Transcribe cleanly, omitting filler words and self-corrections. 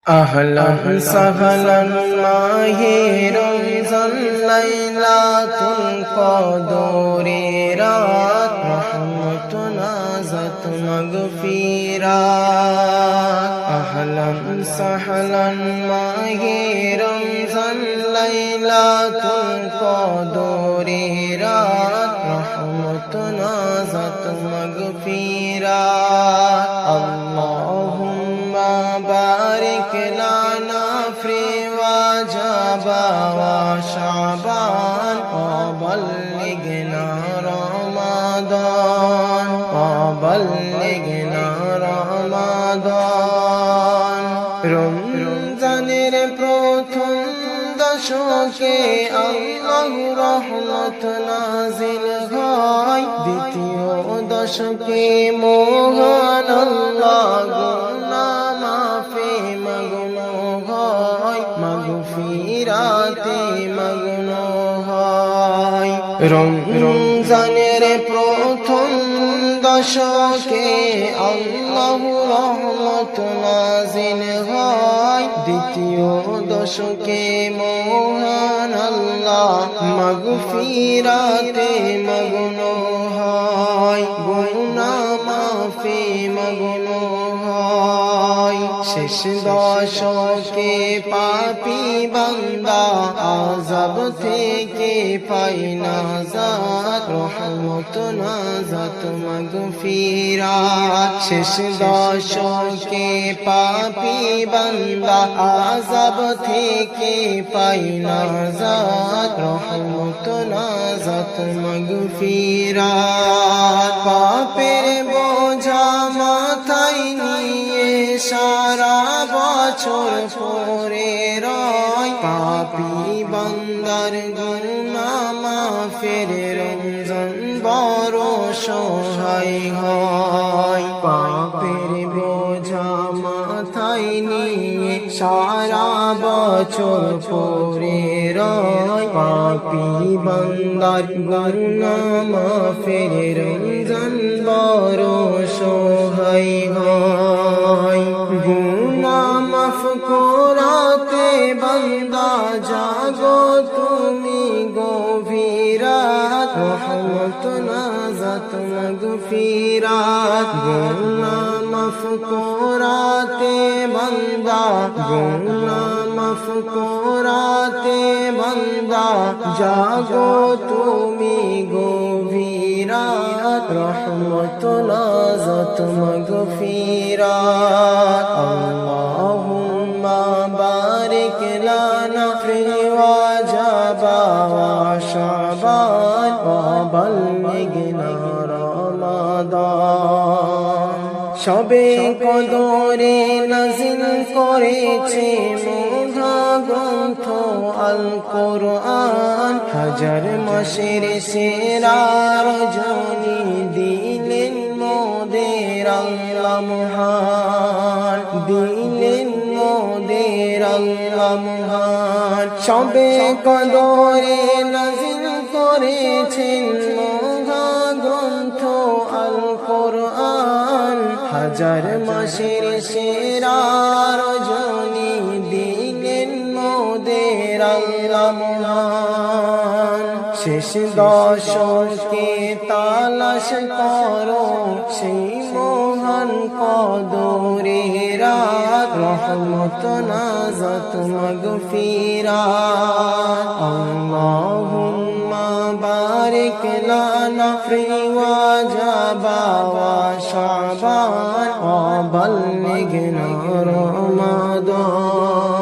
أهلا سهلا ماهي رمضان ليلة القدر رات رحمتنا ذات مغفرات أهلا سهلا ماهي رمضان ليلة القدر رات رحمتنا ذات مغفرات اللهم بارك لنا في رجب وشعبان وبلغنا رمضان রমজানের প্রথম দশকে আল্লাহ রহমত নাজিল হয় দ্বিতীয় দশকে মহান আল্লাহ গুনাহ মাফে মগ্ন হয় মাগফিরাতে মগ্ন হয় রমজানের প্রথম দশকে আল্লাহ রহমত নাজিল হয় দ্বিতীয় দশকে মহান আল্লাহ মাগফিরাতে মগ্ন হয় গুনাহ মাফে মগ্ন হয় শেষ দশকে পাপী বান্দা আযাব থেকে পায় নাজাত রহমত নাজাত মাগফিরাত শেষ দশকে পাপী বান্দা আযাব থেকে পায় নাজাত রহমত নাজাত মাগফিরাত পাপের বোঝা মাথায় নিয়ে সারা বছর পরে রয় পাপী বান্দার গুনাহ মাফের রমজান বড় সহায় হয় পাপের বোঝা মাথায় নিয়ে সারা বছর পরে রয় পাপী বান্দার গুনাহ মাফের রমজান বড় সহায় হয় গুনাহ মাফ করাতে বান্দা জাগো তুমি গভীরাত রহমত নাজাত মাগফিরাত গুনাহ মাফ করাতে বান্দা গুনাহ মাফ করাতে বান্দা জাগো তুমি গভীরাত রহমত নাজাত মাগফিরাত আল্লাহুম্মা বারিক লানা ফি রজব ওয়া শাবান ওয়া বাল্লিগনা রমাদান সবে কদরে নাজিল করেছে মহা গ্রন্থ আল কোরআন হাজার মাসের সেরা রজনী দিলেন মোদের আল্লাহ মহান দিলেন মোদের আল্লাহ মহান সবে কদরে নাজিল করেছেন মহা গ্রন্থ আল কোরআন হাজার মাসের সেরা রজনী দিলেন মোদের আল্লাহ মহান শেষ দশকে তালাশ করো সেই মহান কদরে রাত রহমত নাজাত মাগফিরাত আল্লাহুম্মা বারিক লানা ফি রজব ওয়া শাবান ওয়া বাল্লিগনা রমাদান